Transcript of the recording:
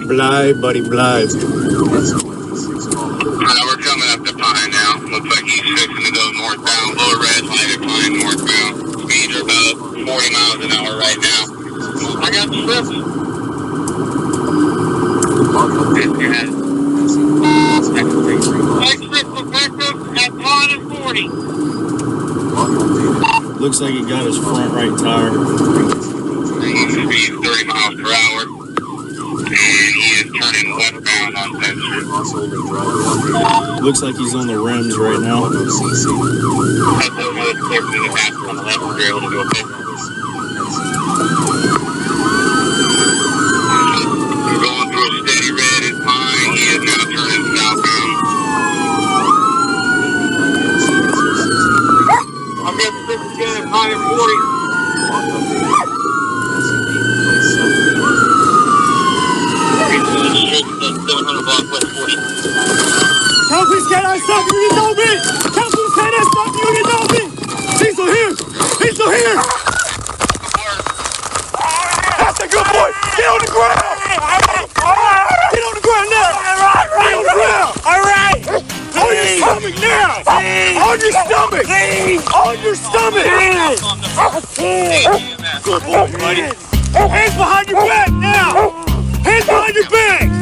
Blythe, buddy, Blythe. We're coming up to Pine now. Looks like he's fixing to go northbound. Lower red light at Pine northbound. Speeds are about 40 miles an hour right now. I got slips. At Pine and 40. Looks like he got his front right tire. He's speed 30 miles per hour. And he is turning westbound on 10th Street. Looks like he's on the rims right now. That's a good clear to the path on the left. We're able to go okay. We're going through a steady red at Pine. He is now turning southbound. I've got 6 again at Pine and 40. Please can I stop you? You know me! Please can I stop you? You know me! He's still here! He's still here! That's a good boy! Get on the ground! Get on the ground now! Get on the ground! Alright! On your stomach now! On your stomach! On your stomach! Good boy, buddy! Hands behind your back now! Hands behind your back!